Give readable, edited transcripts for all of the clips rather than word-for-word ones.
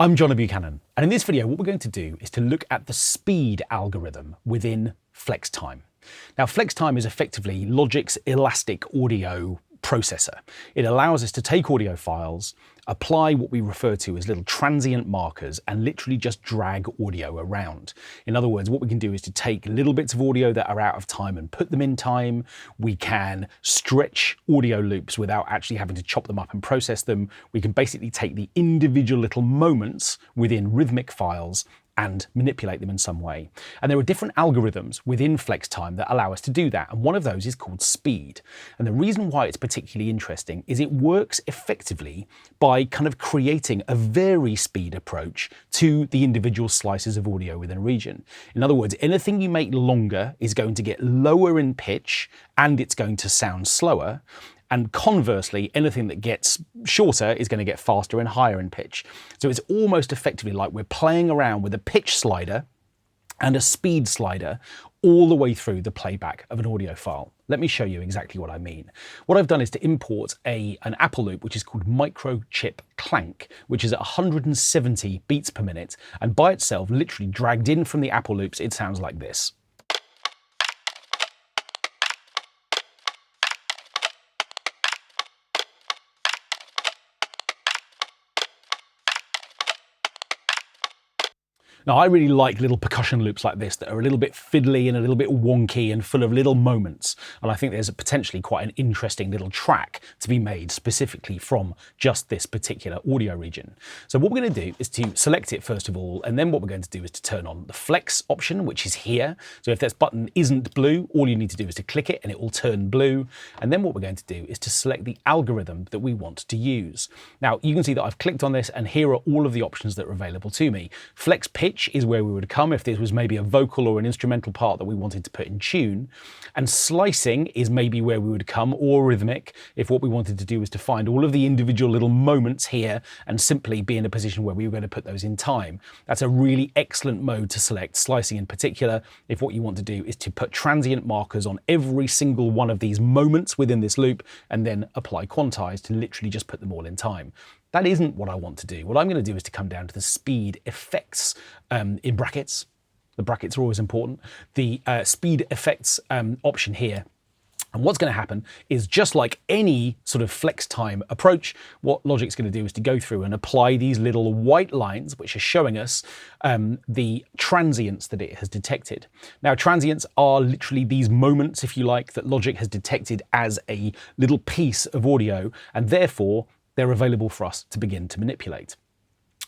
I'm John Buchanan, and in this video what we're going to do is to look at the speed algorithm within FlexTime. Now FlexTime is effectively Logic's elastic audio processor. It allows us to take audio files, apply what we refer to as little transient markers, and literally just drag audio around. In other words, what we can do is to take little bits of audio that are out of time and put them in time. We can stretch audio loops without actually having to chop them up and process them. We can basically take the individual little moments within rhythmic files and manipulate them in some way. And there are different algorithms within FlexTime that allow us to do that, and one of those is called speed. And the reason why it's particularly interesting is it works effectively by kind of creating a Varispeed approach to the individual slices of audio within a region. In other words, anything you make longer is going to get lower in pitch and it's going to sound slower. And conversely, anything that gets shorter is going to get faster and higher in pitch. So it's almost effectively like we're playing around with a pitch slider and a speed slider all the way through the playback of an audio file. Let me show you exactly what I mean. What I've done is to import an Apple loop, which is called Microchip Clank, which is at 170 beats per minute. And by itself, literally dragged in from the Apple loops, it sounds like this. Now, I really like little percussion loops like this that are a little bit fiddly and a little bit wonky and full of little moments. And I think there's potentially quite an interesting little track to be made specifically from just this particular audio region. So what we're going to do is to select it first of all, and then what we're going to do is to turn on the flex option, which is here. So if this button isn't blue, all you need to do is to click it and it will turn blue. And then what we're going to do is to select the algorithm that we want to use. Now, you can see that I've clicked on this and here are all of the options that are available to me. Flex pitch is where we would come if this was maybe a vocal or an instrumental part that we wanted to put in tune. And slicing is maybe where we would come, or rhythmic, if what we wanted to do was to find all of the individual little moments here and simply be in a position where we were going to put those in time. That's a really excellent mode to select, slicing in particular, if what you want to do is to put transient markers on every single one of these moments within this loop and then apply quantize to literally just put them all in time. That isn't what I want to do. What I'm going to do is to come down to the speed effects in brackets. The brackets are always important. The speed effects option here. And what's going to happen is, just like any sort of FlexTime approach, what Logic's going to do is to go through and apply these little white lines, which are showing us the transients that it has detected. Now, transients are literally these moments, if you like, that Logic has detected as a little piece of audio, and therefore they're available for us to begin to manipulate.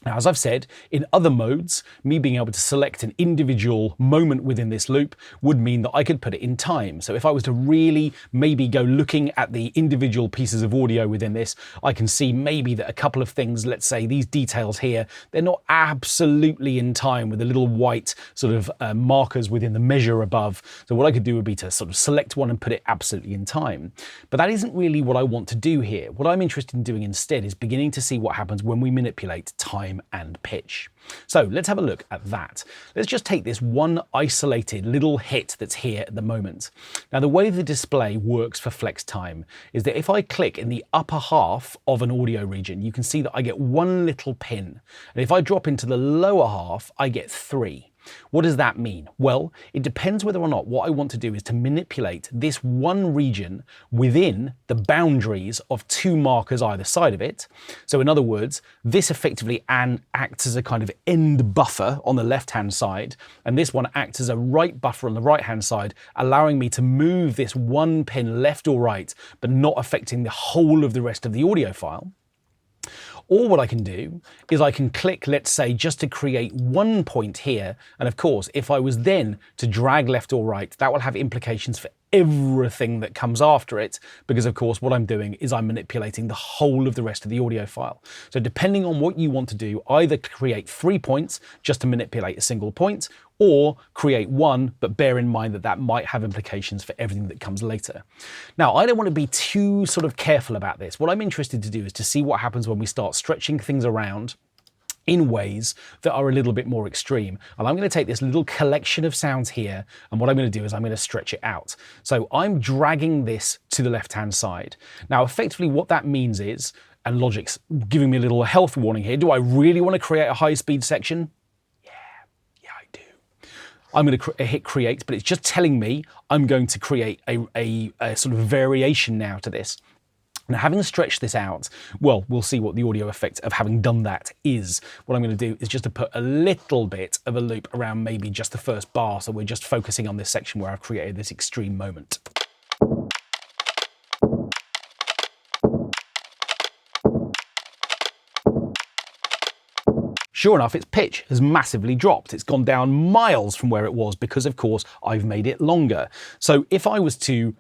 Now, as I've said, in other modes, me being able to select an individual moment within this loop would mean that I could put it in time. So if I was to really maybe go looking at the individual pieces of audio within this, I can see maybe that a couple of things, let's say these details here, they're not absolutely in time with the little white sort of markers within the measure above. So what I could do would be to sort of select one and put it absolutely in time. But that isn't really what I want to do here. What I'm interested in doing instead is beginning to see what happens when we manipulate time and pitch. So let's have a look at that. Let's just take this one isolated little hit that's here at the moment. Now, the way the display works for FlexTime is that if I click in the upper half of an audio region, you can see that I get one little pin. And if I drop into the lower half, I get 3. What does that mean? Well, it depends whether or not what I want to do is to manipulate this one region within the boundaries of 2 markers either side of it. So in other words, this effectively acts as a kind of end buffer on the left-hand side, and this one acts as a right buffer on the right-hand side, allowing me to move this one pin left or right, but not affecting the whole of the rest of the audio file. Or what I can do is I can click, let's say, just to create one point here. And of course, if I was then to drag left or right, that will have implications for everything that comes after it, because of course what I'm doing is I'm manipulating the whole of the rest of the audio file. So depending on what you want to do, either create 3 points just to manipulate a single point, or create 1, but bear in mind that that might have implications for everything that comes later. Now, I don't want to be too sort of careful about this. What I'm interested to do is to see what happens when we start stretching things around in ways that are a little bit more extreme. And I'm going to take this little collection of sounds here, and what I'm going to do is I'm going to stretch it out. So I'm dragging this to the left-hand side. Now, effectively what that means is and Logic's giving me a little health warning here. Do I really want to create a high-speed section? Yeah, I do. I'm going to hit create, but it's just telling me I'm going to create a sort of variation now to this. Now, having stretched this out, well, we'll see what the audio effect of having done that is. What I'm going to do is just to put a little bit of a loop around maybe just the first bar, so we're just focusing on this section where I've created this extreme moment. Sure enough, its pitch has massively dropped. It's gone down miles from where it was because, of course, I've made it longer. So if I was to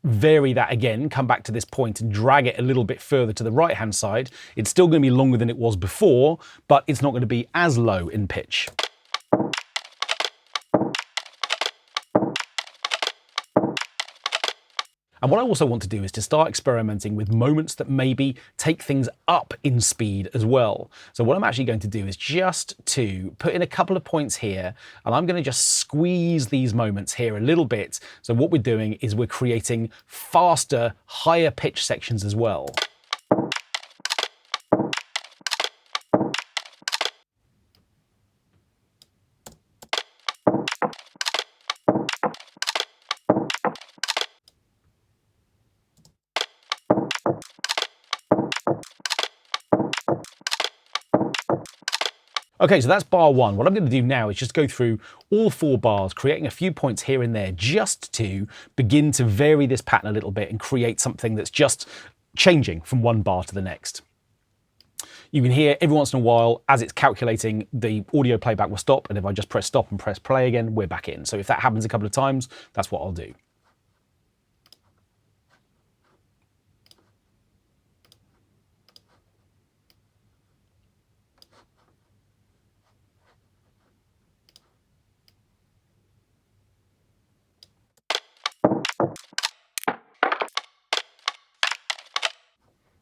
vary that again, come back to this point and drag it a little bit further to the right-hand side, it's still going to be longer than it was before, but it's not going to be as low in pitch. And what I also want to do is to start experimenting with moments that maybe take things up in speed as well. So what I'm actually going to do is just to put in a couple of points here, and I'm going to just squeeze these moments here a little bit. So what we're doing is we're creating faster, higher pitch sections as well. Okay, so that's bar one. What I'm going to do now is just go through all 4 bars, creating a few points here and there, just to begin to vary this pattern a little bit and create something that's just changing from one bar to the next. You can hear every once in a while, as it's calculating, the audio playback will stop, and if I just press stop and press play again, we're back in. So if that happens a couple of times, that's what I'll do.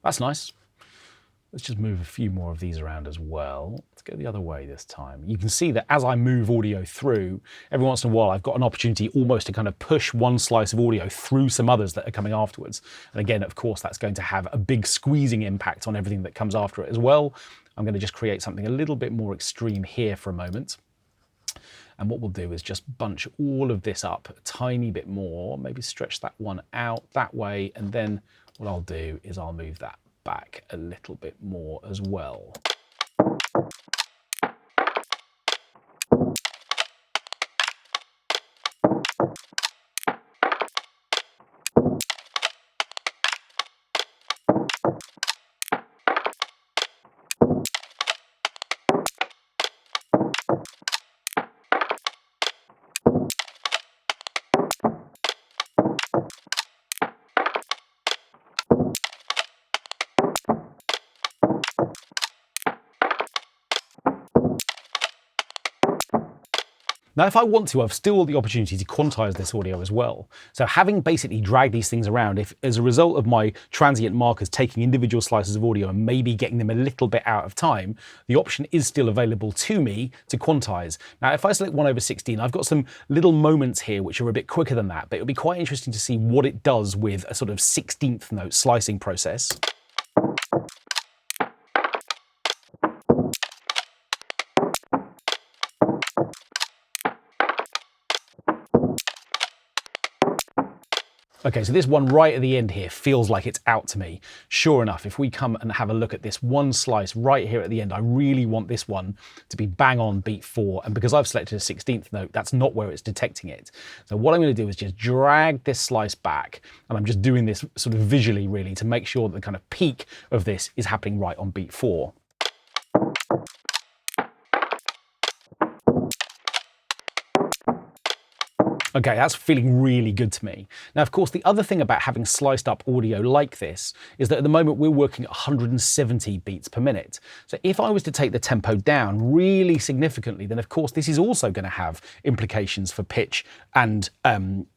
That's nice. Let's just move a few more of these around as well. Let's go the other way this time. You can see that as I move audio through, every once in a while I've got an opportunity almost to kind of push one slice of audio through some others that are coming afterwards. And again, of course, that's going to have a big squeezing impact on everything that comes after it as well. I'm going to just create something a little bit more extreme here for a moment. And what we'll do is just bunch all of this up a tiny bit more, maybe stretch that one out that way, and then what I'll do is I'll move that back a little bit more as well. Now, if I want to, I've still the opportunity to quantize this audio as well. So having basically dragged these things around, if as a result of my transient markers taking individual slices of audio and maybe getting them a little bit out of time, the option is still available to me to quantize. Now, if I select 1/16, I've got some little moments here which are a bit quicker than that, but it'll be quite interesting to see what it does with a sort of 16th note slicing process. Okay, so this one right at the end here feels like it's out to me. Sure enough, if we come and have a look at this one slice right here at the end, I really want this one to be bang on beat 4. And because I've selected a 16th note, that's not where it's detecting it. So what I'm going to do is just drag this slice back. And I'm just doing this sort of visually, really, to make sure that the kind of peak of this is happening right on beat 4. Okay, that's feeling really good to me. Now, of course, the other thing about having sliced up audio like this is that at the moment we're working at 170 beats per minute. So if I was to take the tempo down really significantly, then of course this is also going to have implications for pitch and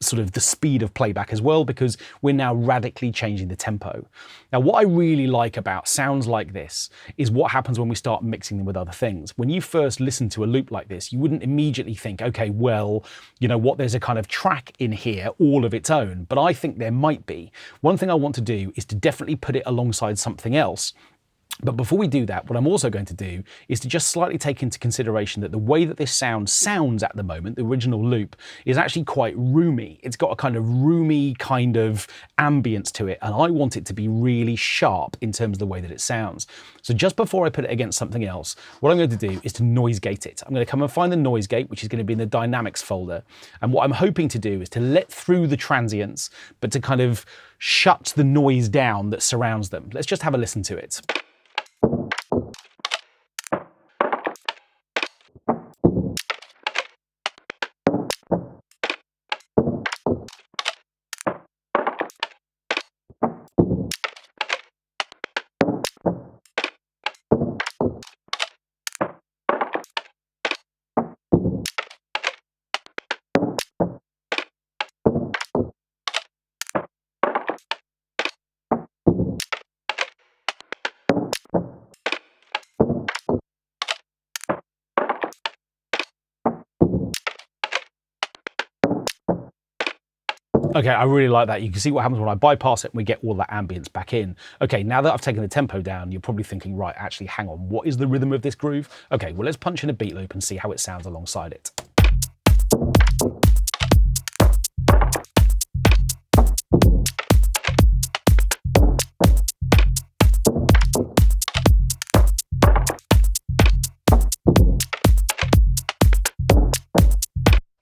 sort of the speed of playback as well, because we're now radically changing the tempo. Now, what I really like about sounds like this is what happens when we start mixing them with other things. When you first listen to a loop like this, you wouldn't immediately think, okay, well, you know what, there's a kind kind of track in here all of its own, but I think there might be. One thing I want to do is to definitely put it alongside something else. But before we do that, what I'm also going to do is to just slightly take into consideration that the way that this sound sounds at the moment, the original loop, is actually quite roomy. It's got a kind of roomy kind of ambience to it, and I want it to be really sharp in terms of the way that it sounds. So just before I put it against something else, what I'm going to do is to noise gate it. I'm going to come and find the noise gate, which is going to be in the dynamics folder. And what I'm hoping to do is to let through the transients, but to kind of shut the noise down that surrounds them. Let's just have a listen to it. Okay, I really like that. You can see what happens when I bypass it and we get all that ambience back in. Okay, now that I've taken the tempo down, you're probably thinking, right, actually, hang on, what is the rhythm of this groove? Okay, well, let's punch in a beat loop and see how it sounds alongside it.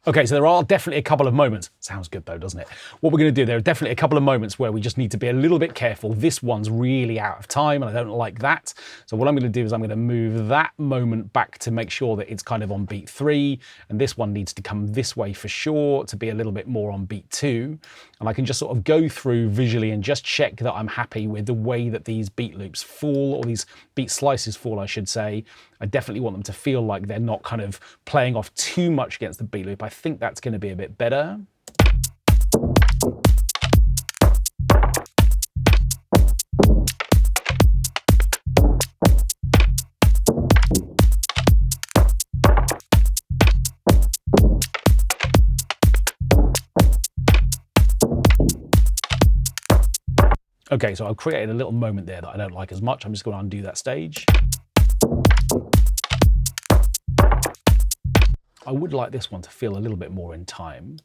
Okay, so there are definitely a couple of moments. Sounds good though, doesn't it? What we're going to do, there are definitely a couple of moments where we just need to be a little bit careful. This one's really out of time and I don't like that. So what I'm going to do is I'm going to move that moment back to make sure that it's kind of on beat 3. And this one needs to come this way for sure to be a little bit more on beat 2. And I can just sort of go through visually and just check that I'm happy with the way that these beat loops fall, or these beat slices fall, I should say. I definitely want them to feel like they're not kind of playing off too much against the beat loop. I think that's going to be a bit better. Okay, so I've created a little moment there that I don't like as much. I'm just going to undo that stage. I would like this one to feel a little bit more in time.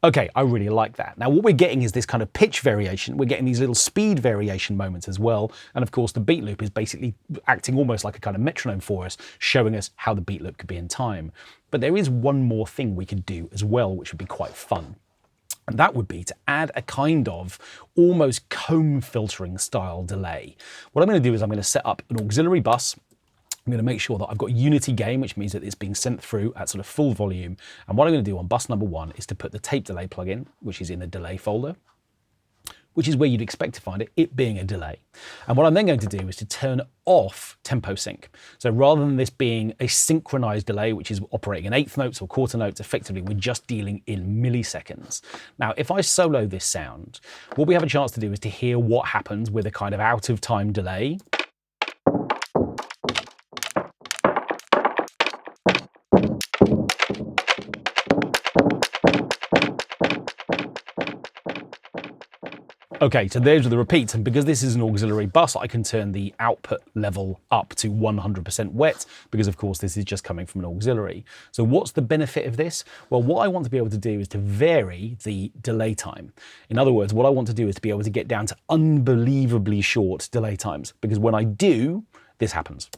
Okay, I really like that. Now what we're getting is this kind of pitch variation. We're getting these little speed variation moments as well. And of course the beat loop is basically acting almost like a kind of metronome for us, showing us how the beat loop could be in time. But there is one more thing we could do as well, which would be quite fun. And that would be to add a kind of almost comb filtering style delay. What I'm going to do is I'm going to set up an auxiliary bus. I'm going to make sure that I've got unity gain, which means that it's being sent through at sort of full volume. And what I'm going to do on bus number 1 is to put the tape delay plugin, which is in the delay folder, which is where you'd expect to find it, it being a delay. And what I'm then going to do is to turn off tempo sync. So rather than this being a synchronized delay, which is operating in 1/8 notes or quarter notes, effectively we're just dealing in milliseconds. Now, if I solo this sound, what we have a chance to do is to hear what happens with a kind of out of time delay. Okay, so those are the repeats, and because this is an auxiliary bus, I can turn the output level up to 100% wet, because of course this is just coming from an auxiliary. So what's the benefit of this? Well, what I want to be able to do is to vary the delay time. In other words, what I want to do is to be able to get down to unbelievably short delay times, because when I do, this happens.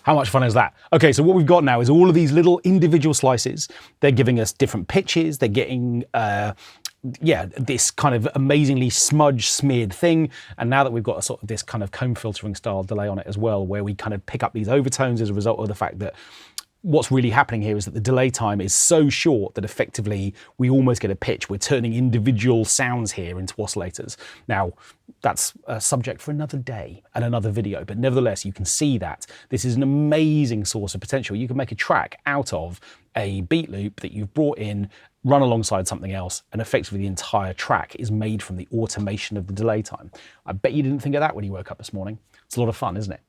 How much fun is that? Okay, so what we've got now is all of these little individual slices. They're giving us different pitches. They're getting, this kind of amazingly smudge smeared thing. And now that we've got a sort of this kind of comb filtering style delay on it as well, where we kind of pick up these overtones as a result of the fact that what's really happening here is that the delay time is so short that effectively we almost get a pitch. We're turning individual sounds here into oscillators. Now, that's a subject for another day and another video, but nevertheless, you can see that this is an amazing source of potential. You can make a track out of a beat loop that you've brought in, run alongside something else, and effectively the entire track is made from the automation of the delay time. I bet you didn't think of that when you woke up this morning. It's a lot of fun, isn't it?